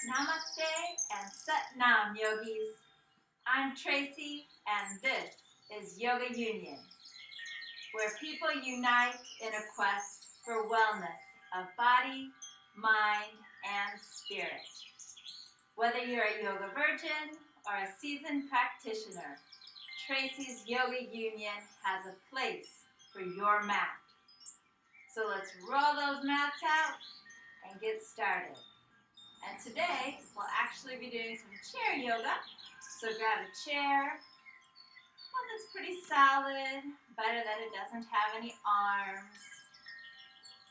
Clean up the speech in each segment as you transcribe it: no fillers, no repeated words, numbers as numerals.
Namaste and Sat Nam, yogis. I'm Tracy, and this is Yoga Union, where people unite in a quest for wellness of body, mind, and spirit. Whether you're a yoga virgin or a seasoned practitioner, Tracy's Yoga Union has a place for your mat. So let's roll those mats out and get started. And today, we'll actually be doing some chair yoga. So grab a chair, one that's pretty solid, better that it doesn't have any arms.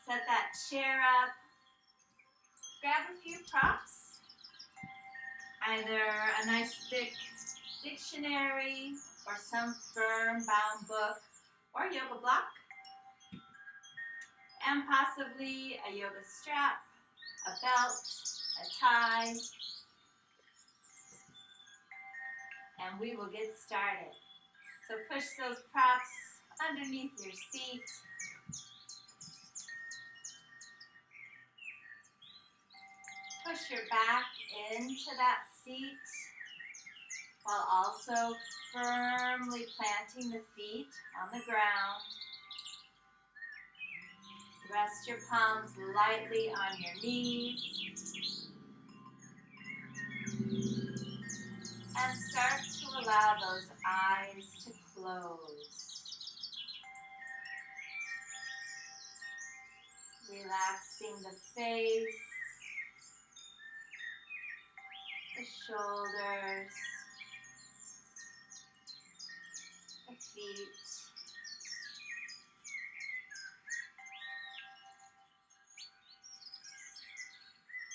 Set that chair up. Grab a few props, either a nice thick dictionary or some firm bound book or yoga block, and possibly a yoga strap, a belt, a tie, and we will get started. So push those props underneath your seat. Push your back into that seat while also firmly planting the feet on the ground. Rest your palms lightly on your knees. And start to allow those eyes to close. Relaxing the face, the shoulders, the feet.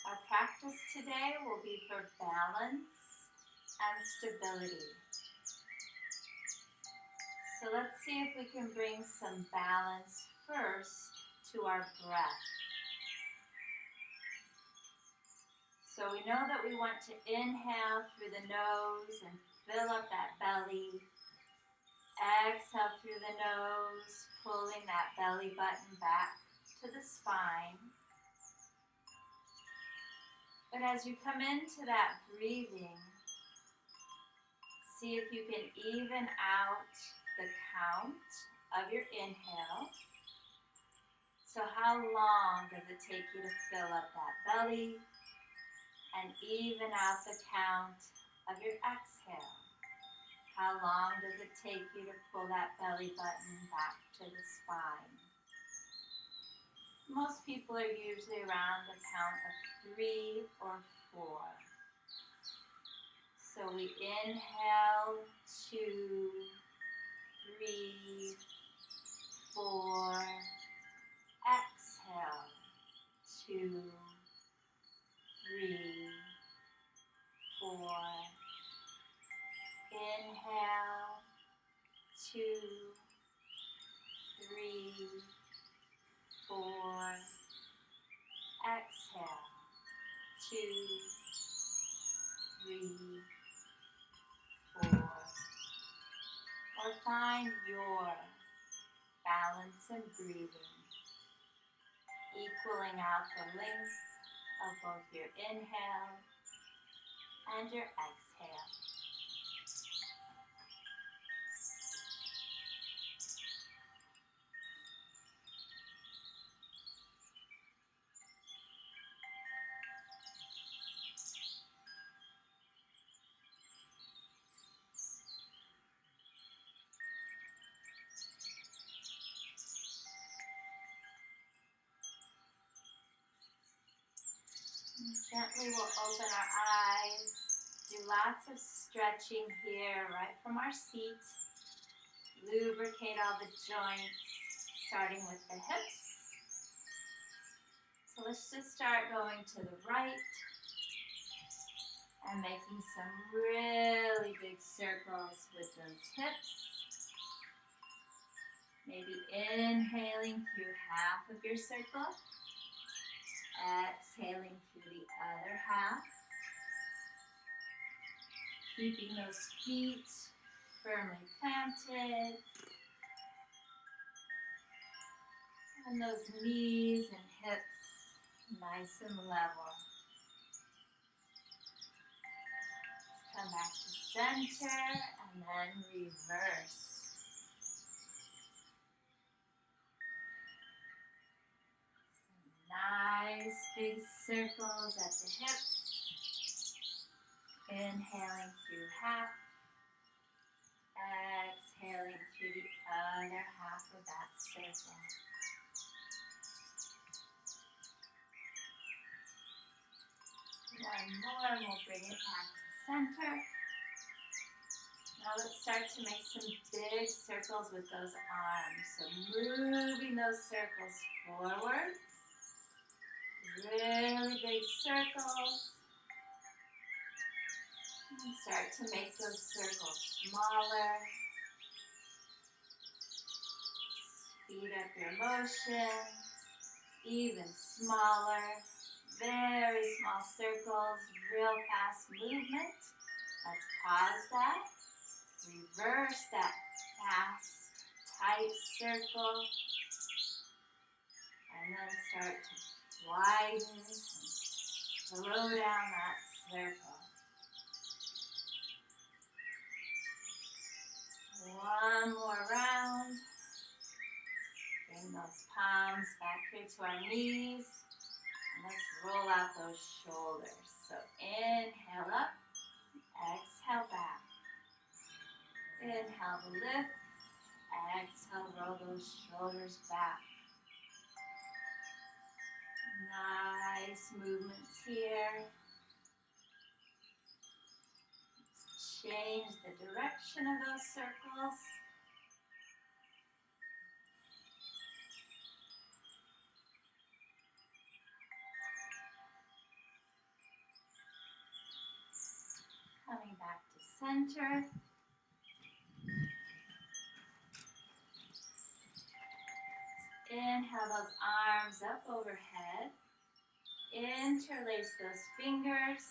Our practice today will be for balance and stability. So let's see if we can bring some balance first to our breath. So we know that we want to inhale through the nose and fill up that belly. Exhale through the nose, pulling that belly button back to the spine. But as you come into that breathing, see if you can even out the count of your inhale. So how long does it take you to fill up that belly? And even out the count of your exhale. How long does it take you to pull that belly button back to the spine? Most people are usually around the count of 3 or 4. So we inhale 2, 3, 4. Exhale 2, 3, 4. Inhale 2, 3, 4. Exhale 2, 3, 4. Or find your balance and breathing, equaling out the length of both your inhale and your exhale. Gently we'll open our eyes, do lots of stretching here right from our seat. Lubricate all the joints, starting with the hips. So let's just start going to the right and making some really big circles with those hips. Maybe inhaling through half of your circle. Exhaling through the other half. Keeping those feet firmly planted. And those knees and hips nice and level. center and then reverse. Nice big circles at the hips. Inhaling through half. Exhaling through the other half of that circle. One more and we'll bring it back to center. Now let's start to make some big circles with those arms. So moving those circles forward. Really big circles. And start to make those circles smaller. Speed up your motion. Even smaller. Very small circles. Real fast movement. Let's pause that. Reverse that fast, tight circle. And then start to widen and slow down that circle. One more round. Bring those palms back here to our knees. And let's roll out those shoulders. So inhale up, exhale back. Inhale to lift. Exhale, roll those shoulders back. Nice movements here. Let's change the direction of those circles. Coming back to center. Inhale those arms up overhead. Interlace those fingers.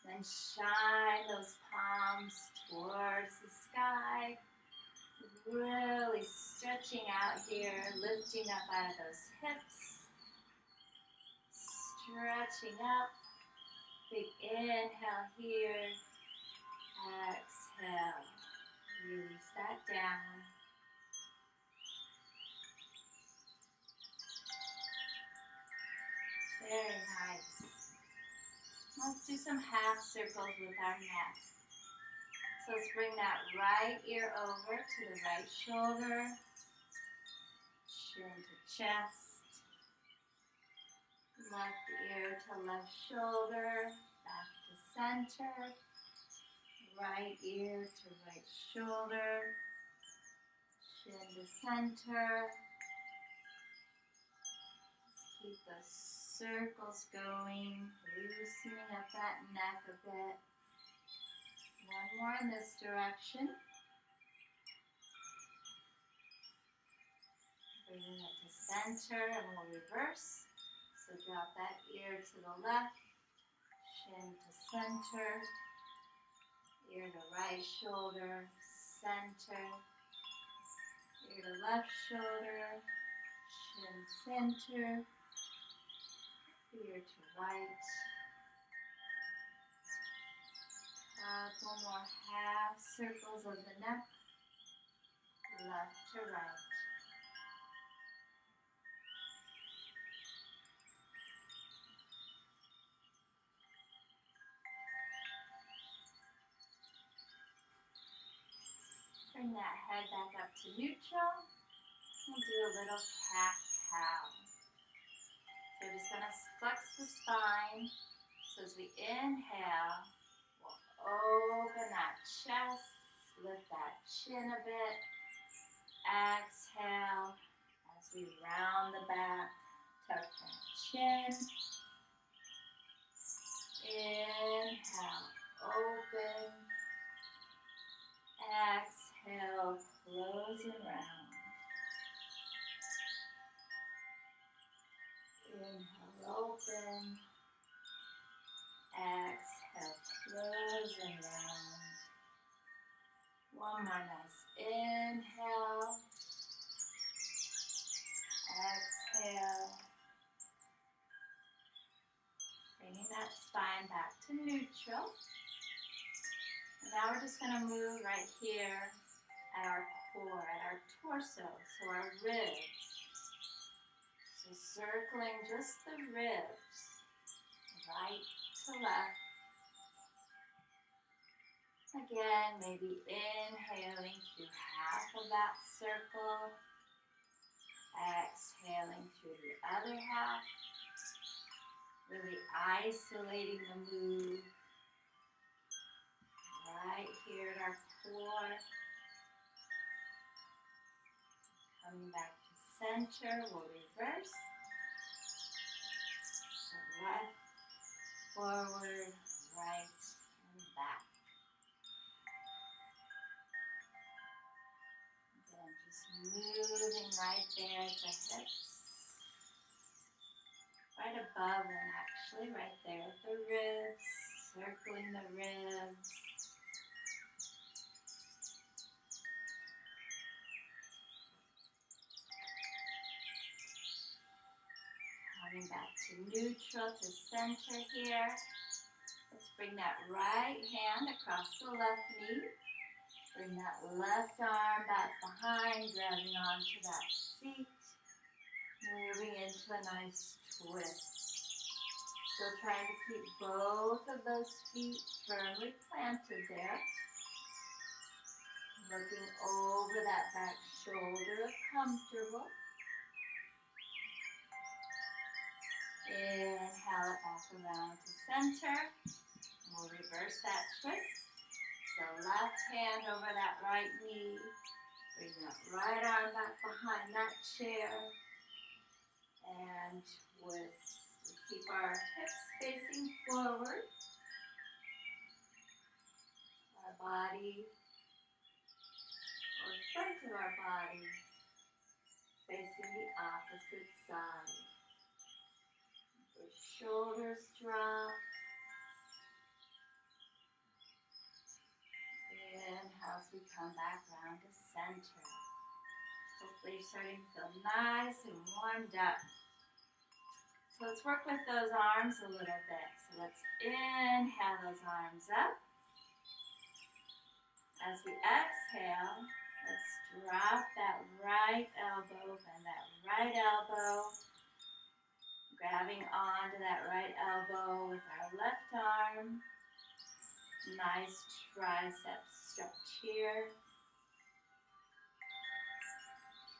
Then shine those palms towards the sky. Really stretching out here, lifting up out of those hips. Stretching up. Big inhale here. Exhale. Release that down. Very nice. Let's do some half circles with our neck. So let's bring that right ear over to the right shoulder. Chin to chest. Left ear to left shoulder. Back to center. Right ear to right shoulder. Chin to center. Keep the circles going, loosening up that neck a bit. One more in this direction. Bringing it to center and we'll reverse. So drop that ear to the left, chin to center, ear to right shoulder, center, ear to left shoulder, chin center, ear to right. Couple more half circles of the neck, left to right. Bring that head back up to neutral. We'll do a little cat-cow. So we're just going to flex the spine. So as we inhale, we'll open that chest, lift that chin a bit. Exhale as we round the back, tuck that chin. Inhale, open. Exhale, close and round. Inhale, open. Exhale, close and round. One more nice inhale. Exhale. Bringing that spine back to neutral. Now we're just going to move right here at our core, at our torso, so our ribs. So circling just the ribs, right to left. Again, maybe inhaling through half of that circle. Exhaling through the other half. Really isolating the move. Right here at our core. Coming back to center, we'll reverse. So left, forward, right, and back. Again, just moving right there at the hips. Right above them, actually, right there at the ribs. Circling the ribs. Coming back to neutral, to center here. Let's bring that right hand across the left knee. Bring that left arm back behind, grabbing onto that seat. Moving into a nice twist. Still trying to keep both of those feet firmly planted there. Looking over that back shoulder, comfortable. Inhale it back around to center. We'll reverse that twist. So left hand over that right knee. Bring that right arm back behind that chair. And twist. Keep our hips facing forward. Our body, or front of our body, facing the opposite side. The shoulders drop. Inhale as we come back round to center. Hopefully you're starting to feel nice and warmed up. So let's work with those arms a little bit. So let's inhale those arms up. As we exhale, let's drop that right elbow, bend that right elbow. Grabbing onto that right elbow with our left arm. Nice tricep stretch here.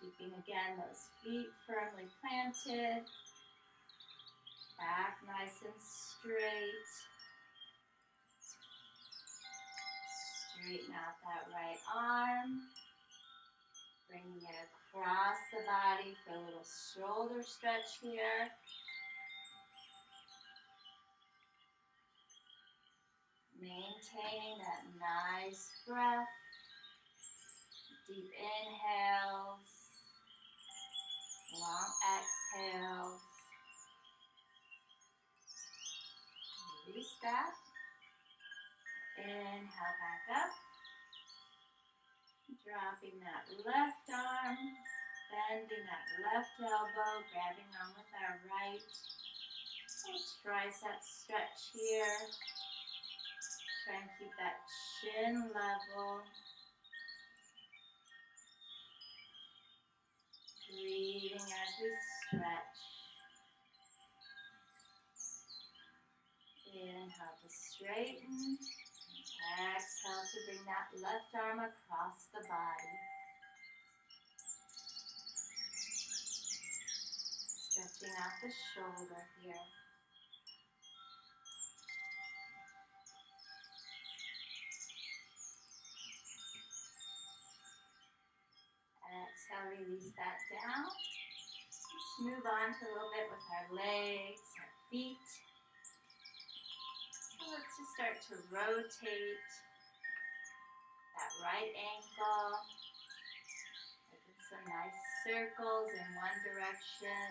Keeping again those feet firmly planted. Back nice and straight. Straighten out that right arm. Bringing it across the body for a little shoulder stretch here. Maintaining that nice breath. Deep inhales. Long exhales. Release that. Inhale back up. Dropping that left arm. Bending that left elbow. Grabbing on with our right. Tricep stretch here. Try and keep that chin level. Breathing as we stretch. Inhale to straighten. Exhale to bring that left arm across the body. Stretching out the shoulder here. Exhale, release that down. Let's move on to a little bit with our legs, our feet. So let's just start to rotate that right ankle. Making some nice circles in one direction.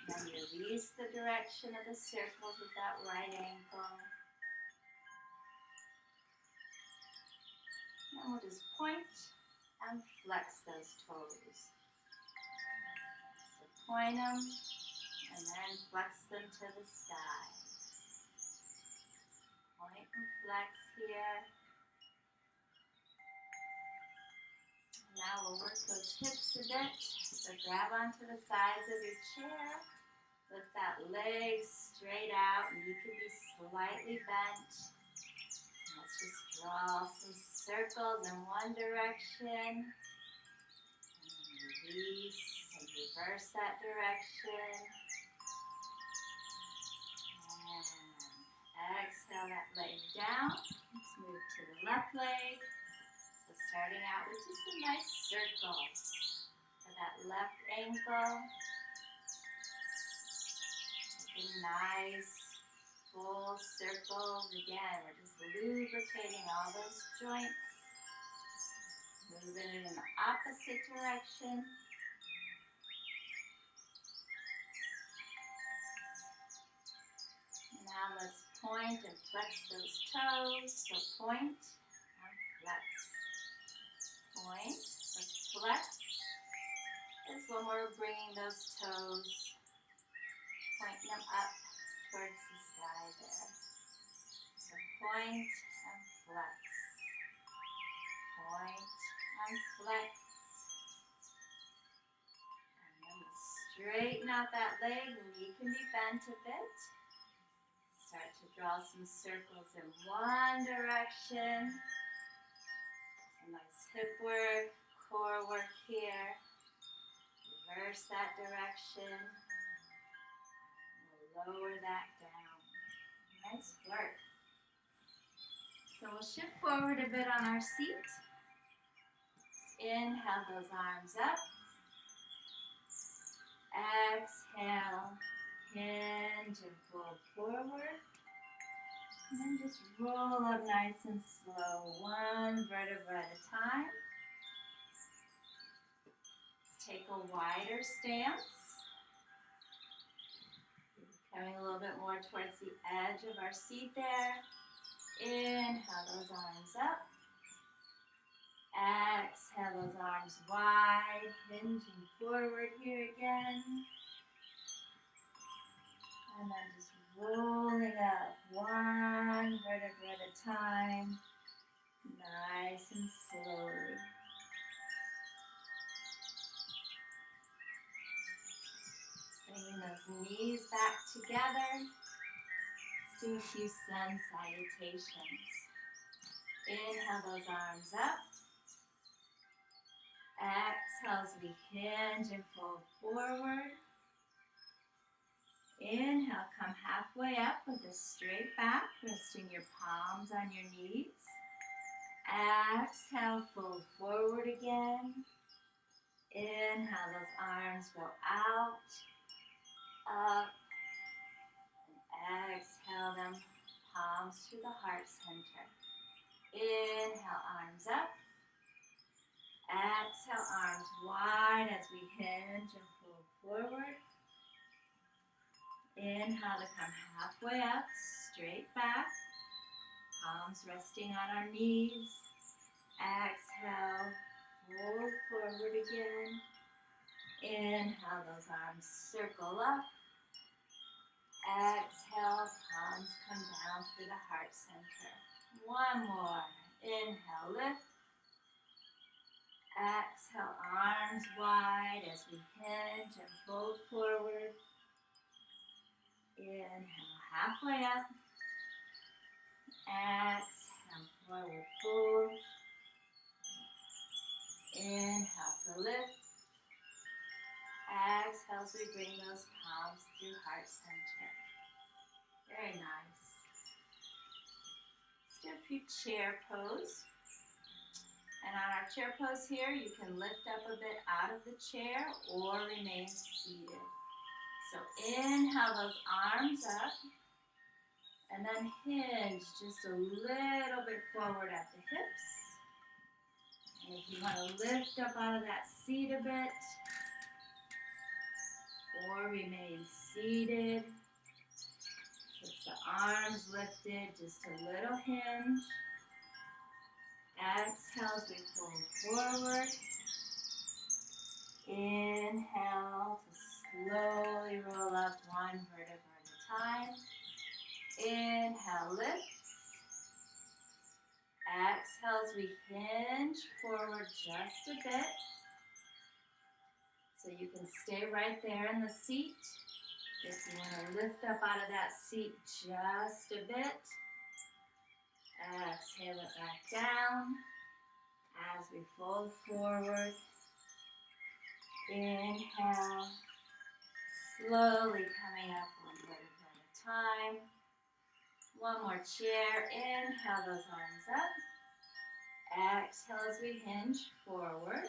Then release the direction of the circles with that right ankle. And we'll just point and flex those toes. So point them and then flex them to the sky. Point and flex here. Now we'll work those hips a bit. So grab onto the sides of your chair. Lift that leg straight out, and you can be slightly bent. Let's just draw some circles in one direction. And then release and reverse that direction. And exhale that leg down. Let's move to the left leg. So starting out with just some nice circles for that left ankle. Making nice full circles. Again, we're just lubricating all those joints. Moving it in the opposite direction. Now let's point and flex those toes. So point and flex. Point, flex. As when we're bringing those toes, pointing them up towards the sky there. So point and flex. Point and flex. And then we'll straighten out that leg. Knee can be bent a bit. Start to draw some circles in one direction. Some nice hip work, core work here. Reverse that direction. We'll lower that down. Nice work. So we'll shift forward a bit on our seat. Inhale those arms up. Exhale, hinge and fold forward. And then just roll up nice and slow, one vertebra at a time. Let's take a wider stance. Coming a little bit more towards the edge of our seat there. Inhale those arms up. Exhale those arms wide, hinging forward here again. And then just rolling up one vertebra at a time, nice and slowly. Bringing those knees back together. Let's do a few sun salutations. Inhale those arms up. Exhale as we hinge and fold forward. Inhale, come halfway up with a straight back, resting your palms on your knees. Exhale, fold forward again. Inhale, those arms go out, up, and exhale them, palms to the heart center. Inhale, arms up. Exhale, arms wide as we hinge and fold forward. Inhale to come halfway up, straight back. Palms resting on our knees. Exhale, fold forward again. Inhale, those arms circle up. Exhale, palms come down through the heart center. One more. Inhale, lift. Exhale, arms wide as we hinge and fold forward. Inhale, halfway up. Exhale, forward fold. Inhale to lift. Exhale as we bring those palms through heart center. Very nice. Let's do a few chair pose. And on our chair pose here, you can lift up a bit out of the chair or remain seated. So inhale those arms up. And then hinge just a little bit forward at the hips. And if you want to lift up out of that seat a bit, or remain seated, with the arms lifted, just a little hinge. Exhale as we fold forward. Inhale to slowly roll up one vertebra at a time. Inhale, lift. exhale as we hinge forward just a bit. So you can stay right there in the seat. If you want to lift up out of that seat just a bit, exhale it back down as we fold forward. Inhale, slowly coming up one vertebra at a time. One more chair. Inhale those arms up. Exhale as we hinge forward.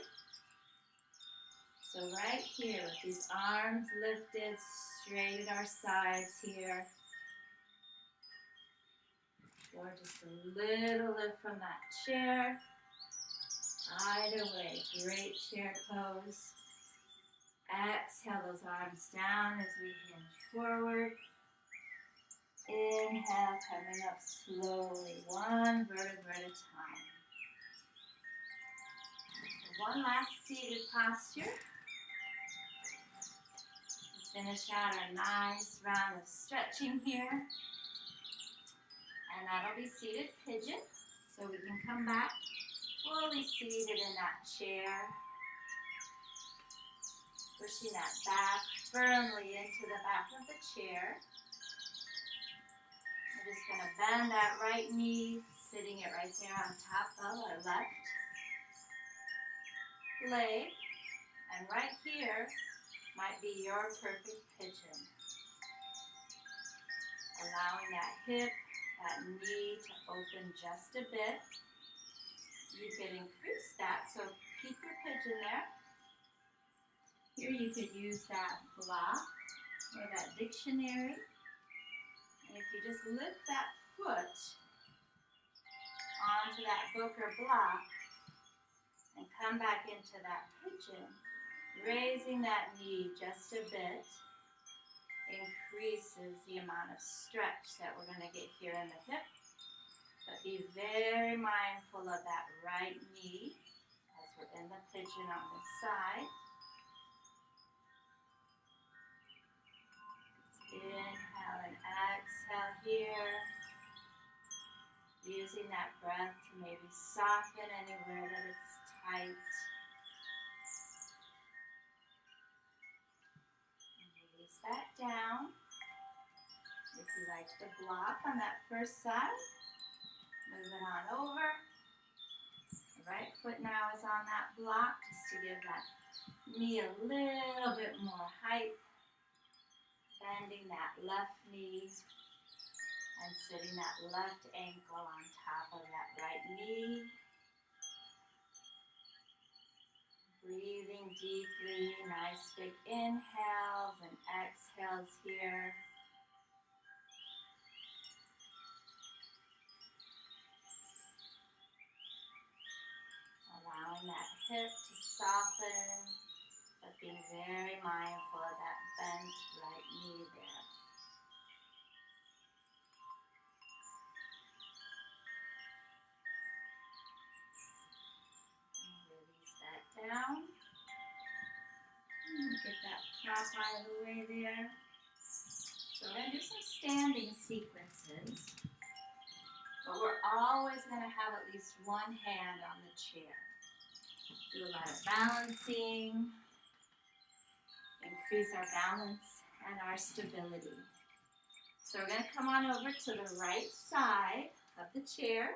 So right here with these arms lifted, straight at our sides here. Or just a little lift from that chair. Either way, great chair pose. Exhale those arms down as we hinge forward. Inhale, coming up slowly, one vertebra at a time. One last seated posture. Finish out our nice round of stretching here. And that'll be seated pigeon. So we can come back fully seated in that chair. Pushing that back firmly into the back of the chair. We're just going to bend that right knee, sitting it right there on top of our left leg. And right here might be your perfect pigeon. Allowing that hip, that knee to open just a bit. You could increase that, so keep your pigeon there. Here you could use that block or that dictionary. And if you just lift that foot onto that book or block and come back into that pigeon, raising that knee just a bit increases the amount of stretch that we're going to get here in the hip. But be very mindful of that right knee as we're in the pigeon on this side. Inhale and exhale here. Using that breath to maybe soften anywhere that it's tight. Release that down. If you like the block on that first side, move it on over. The right foot now is on that block just to give that knee a little bit more height. Bending that left knee and sitting that left ankle on top of that right knee. Breathing deeply, nice big inhales and exhales here. Allowing that hip to soften, but being very mindful of that bent right knee there. And release that down. Get that prop out of the way there. So we're going to do some standing sequences, but we're always going to have at least one hand on the chair. Do a lot of balancing, increase our balance and our stability. So we're going to come on over to the right side of the chair.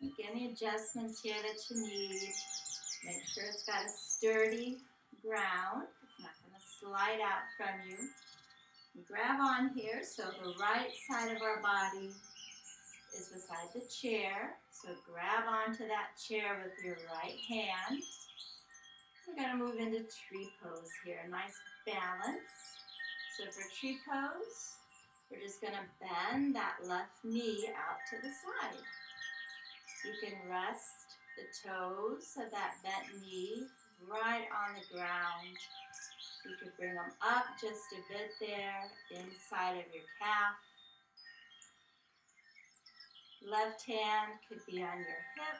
Make any adjustments here that you need. Make sure it's got a sturdy ground. It's not going to slide out from you. Grab on here so the right side of our body is beside the chair. So grab onto that chair with your right hand. We're going to move into tree pose here. Nice balance. So for tree pose, we're just going to bend that left knee out to the side. You can rest the toes of that bent knee right on the ground. You could bring them up just a bit there, inside of your calf. Left hand could be on your hip.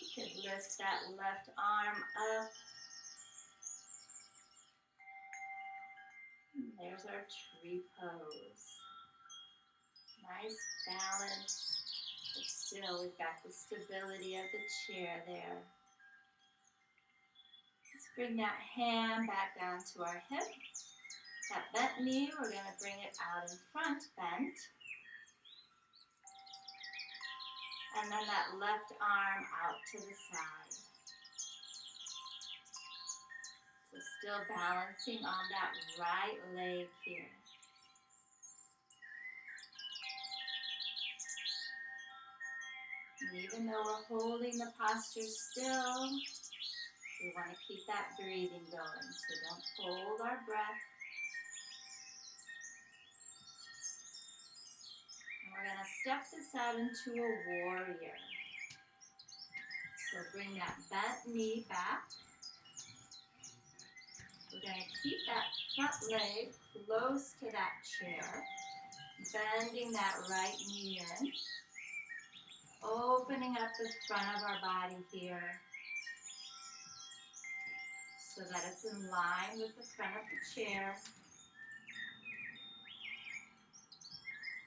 You could lift that left arm up. And there's our tree pose. Nice balance, but still we've got the stability of the chair there. Let's bring that hand back down to our hip. That bent knee, we're going to bring it out in front, bent. And then that left arm out to the side. So still balancing on that right leg here. And even though we're holding the posture still, we want to keep that breathing going. So don't hold our breath. And we're going to step this out into a warrior. So bring that bent knee back. We're going to keep that front leg close to that chair, bending that right knee in, opening up the front of our body here so that it's in line with the front of the chair.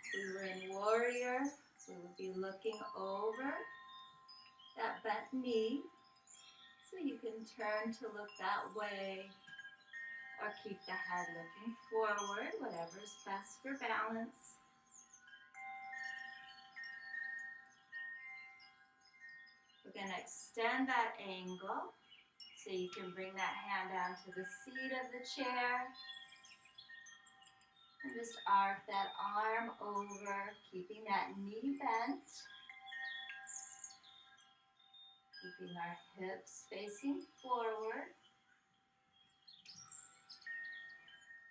If we were in warrior, we would be looking over that bent knee, so you can turn to look that way or keep the head looking forward, whatever's best for balance. We're going to extend that angle so you can bring that hand down to the seat of the chair. And just arc that arm over, keeping that knee bent. Keeping our hips facing forward.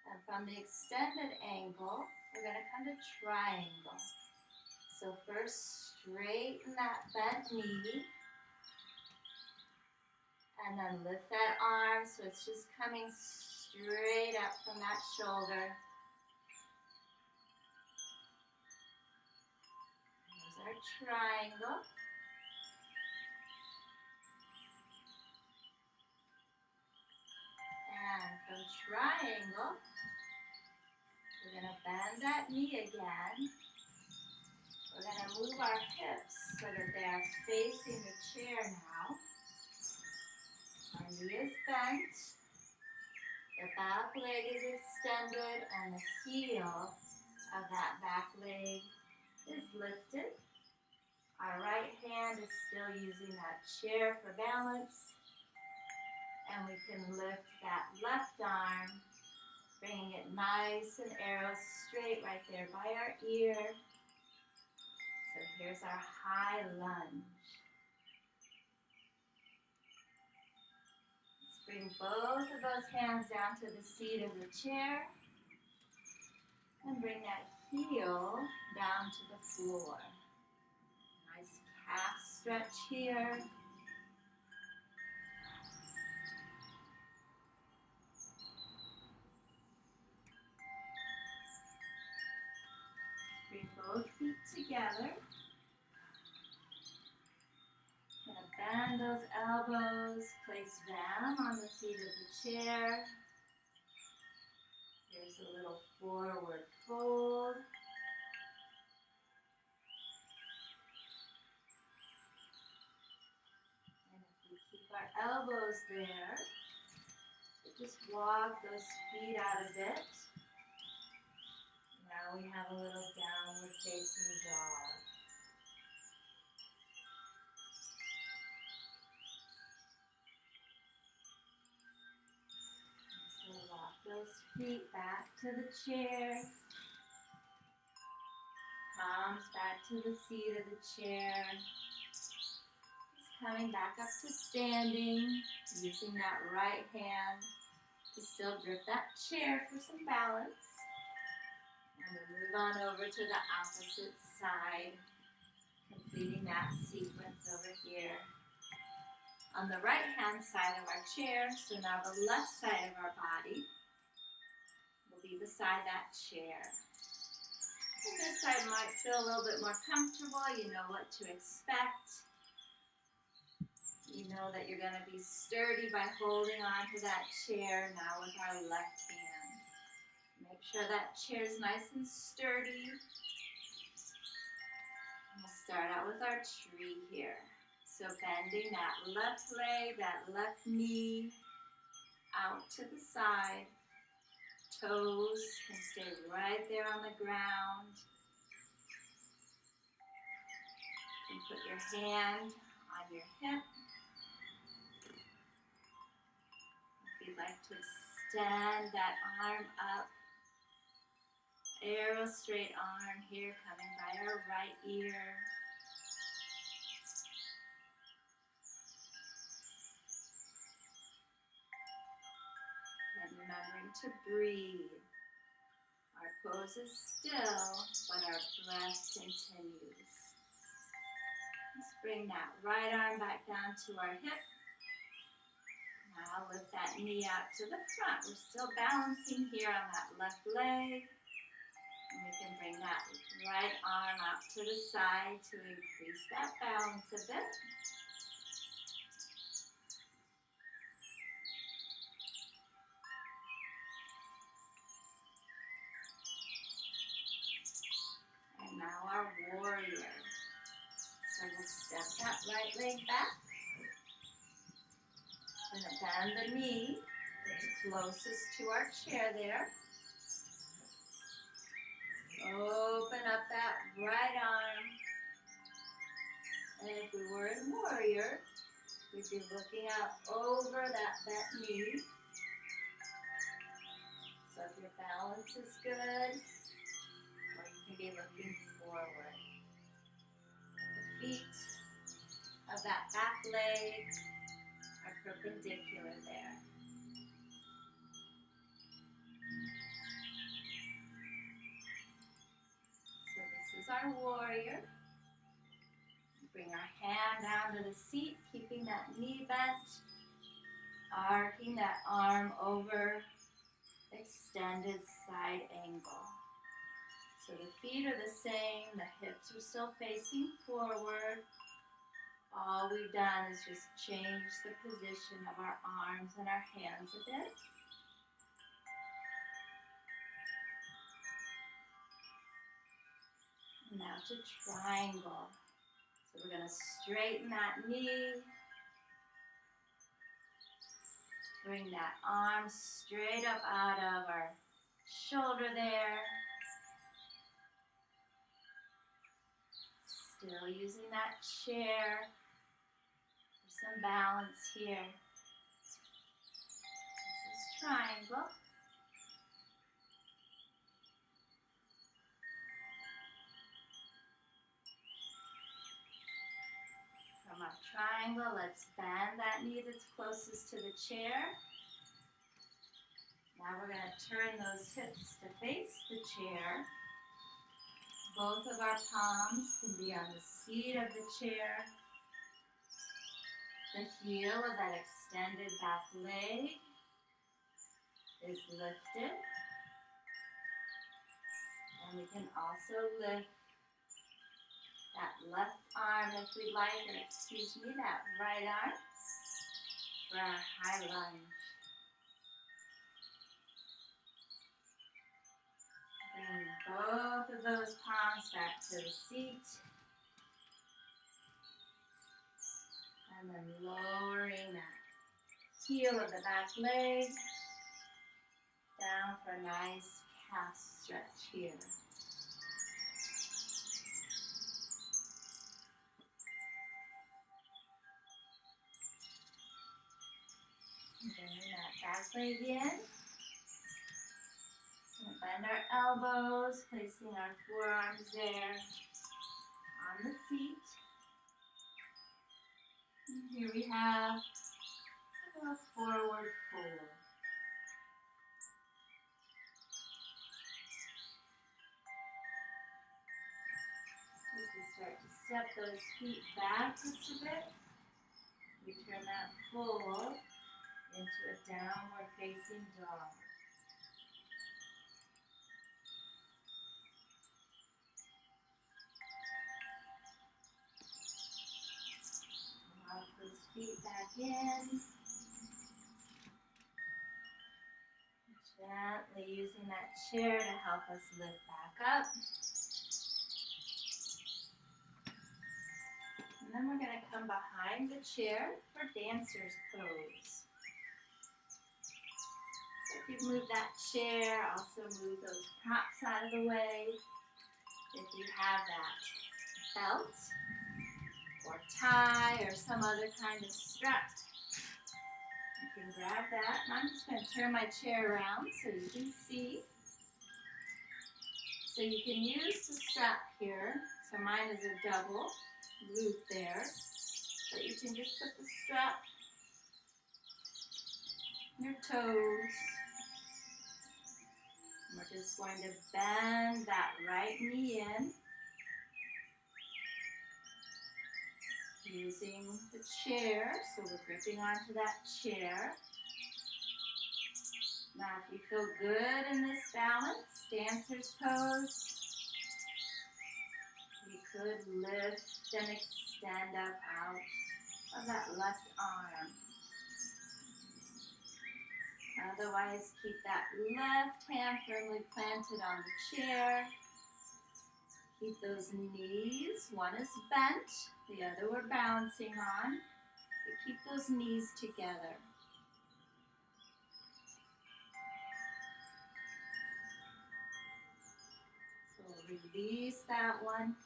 And from the extended angle, we're going to come to triangle. So first, straighten that bent knee. And then lift that arm so it's just coming straight up from that shoulder. There's our triangle. And from triangle, we're going to bend that knee again. We're going to move our hips so that they are facing the chair now. Our knee is bent. The back leg is extended and the heel of that back leg is lifted. Our right hand is still using that chair for balance. And we can lift that left arm, bringing it nice and arrow straight right there by our ear. So here's our high lunge. Let's bring both of those hands down to the seat of the chair. And bring that heel down to the floor. Nice calf stretch here. Bring both feet together. Gonna bend those elbows, place them on the seat of the chair. Here's a little forward fold. And if we keep our elbows there, just walk those feet out a bit. Now we have a little downward facing dog. So walk those feet back to the chair. Palms back to the seat of the chair. Just coming back up to standing, using that right hand to still grip that chair for some balance. And we'll move on over to the opposite side, completing that sequence over here. On the right-hand side of our chair, so now the left side of our body will be beside that chair. And this side might feel a little bit more comfortable. You know what to expect. You know that you're going to be sturdy by holding on to that chair now with our left hand. Make sure that chair is nice and sturdy. start out with our tree here. So bending that left leg, that left knee out to the side. Toes can stay right there on the ground. You can put your hand on your hip. If you'd like to extend that arm up. Arrow straight arm here coming by our right ear. And remembering to breathe. Our pose is still, but our breath continues. Let's bring that right arm back down to our hip. Now lift that knee out to the front. We're still balancing here on that left leg. And we can bring that right arm out to the side to increase that balance a bit. And now our warrior. So we'll step that right leg back. We're going to bend the knee that's closest to our chair there. Open up that right arm. And if we were in warrior, we'd be looking out over that bent knee. So if your balance is good, or you can be looking forward. The feet of that back leg are perpendicular there. So this is our warrior. Bring our hand down to the seat, keeping that knee bent, arcing that arm over, extended side angle. So the feet are the same, the hips are still facing forward. All we've done is just change the position of our arms and our hands a bit. Now to triangle. So we're going to straighten that knee. Bring that arm straight up out of our shoulder there. Still using that chair for some balance here. This is triangle. From our triangle, let's bend that knee that's closest to the chair. Now we're going to turn those hips to face the chair. Both of our palms can be on the seat of the chair. The heel of that extended back leg is lifted. And we can also lift that left arm if we'd like, or excuse me, that right arm for our high lunge. Bring both of those palms back to the seat. And then lowering that heel of the back leg down for a nice calf stretch here. Bring that back leg in. Bend our elbows, placing our forearms there on the seat. And here we have a forward fold. As we start to step those feet back just a bit, we turn that fold into a downward facing dog. Lock those feet back in. Gently using that chair to help us lift back up. then we're going to come behind the chair for dancer's pose. So if you move that chair, also move those props out of the way. If you have that belt or tie or some other kind of strap, you can grab that. And I'm just going to turn my chair around so you can see. So you can use the strap here. So mine is a double loop there. But you can just put the strap on your toes. And we're just going to bend that right knee in. Using the chair, so we're gripping onto that chair. Now if you feel good in this balance, dancer's pose, you could lift and extend up out of that left arm. Otherwise, keep that left hand firmly planted on the chair. Keep those knees, one is bent, the other we're balancing on. But keep those knees together. So we'll release that one.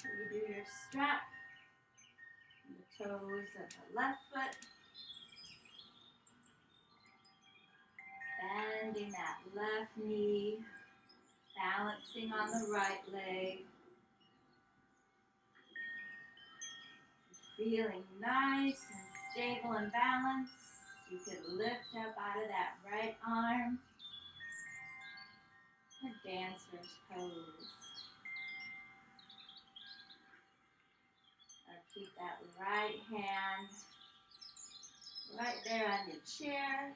Redo your strap. The toes of the left foot. Bending that left knee. Balancing on the right leg. Feeling nice and stable and balanced. You could lift up out of that right arm. Or dancer's pose. Or keep that right hand right there on your chair.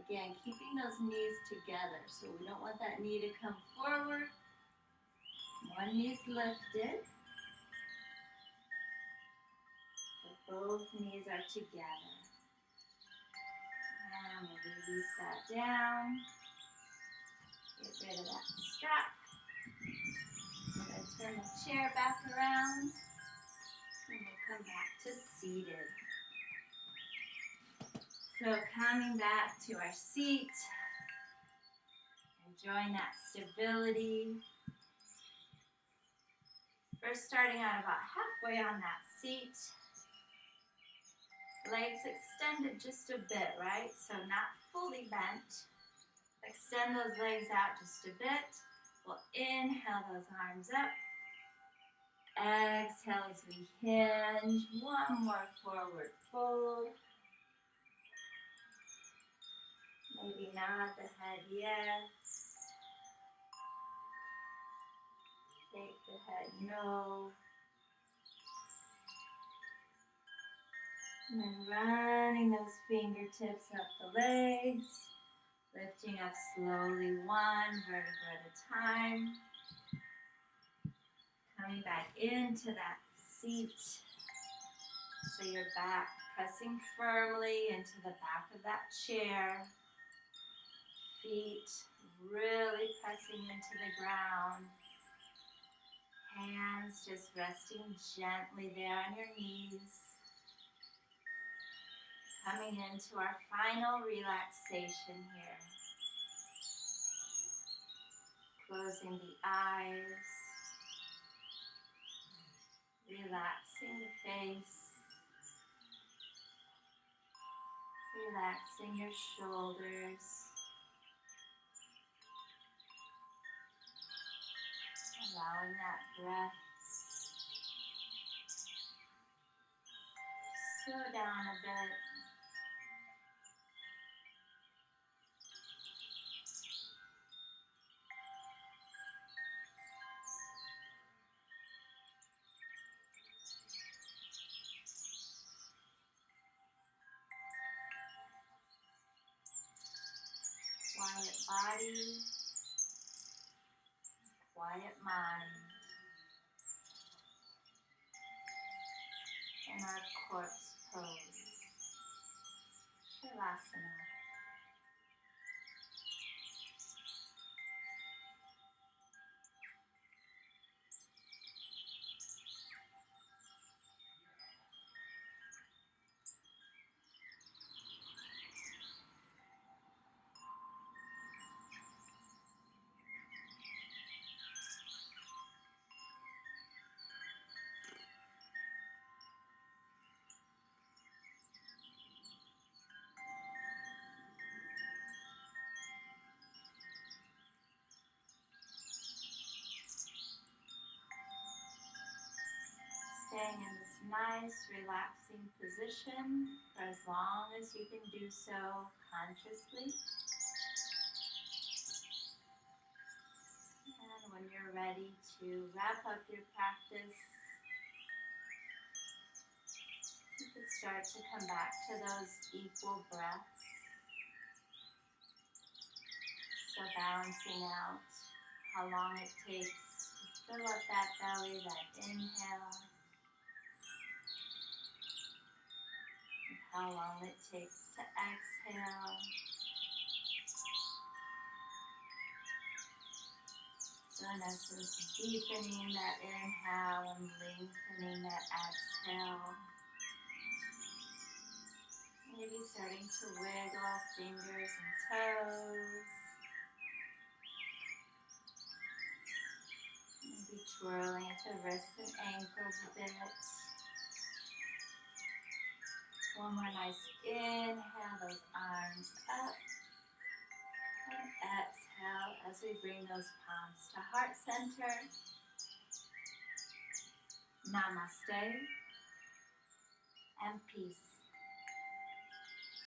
Again, keeping those knees together. So we don't want that knee to come forward. One knee's lifted. But both knees are together. And we'll release that down. Get rid of that strap. I'm going to turn the chair back around. And we'll come back to seated. So coming back to our seat. Enjoying that stability. First starting out about halfway on that seat. Legs extended just a bit, right? So not fully bent. Extend those legs out just a bit. We'll inhale those arms up. Exhale as we hinge. One more forward fold. Maybe nod the head yes. Shake the head no. And then running those fingertips up the legs. Lifting up slowly, one vertebra at a time. Coming back into that seat. So your back pressing firmly into the back of that chair. Feet really pressing into the ground. Hands just resting gently there on your knees. Coming into our final relaxation here. Closing the eyes. Relaxing the face. Relaxing your shoulders. Allowing that breath to slow down a bit. Quiet body, quiet mind. In our corpse pose, Shavasana. nice, relaxing position for as long as you can do so consciously. And when you're ready to wrap up your practice, you could start to come back to those equal breaths. So balancing out how long it takes to fill up that belly, that inhale, and how long it takes to exhale. So in essence, deepening that inhale and lengthening that exhale. Maybe starting to wiggle fingers and toes. Maybe twirling at the wrists and ankles a bit. One more nice inhale, those arms up. And exhale as we bring those palms to heart center. Namaste and peace.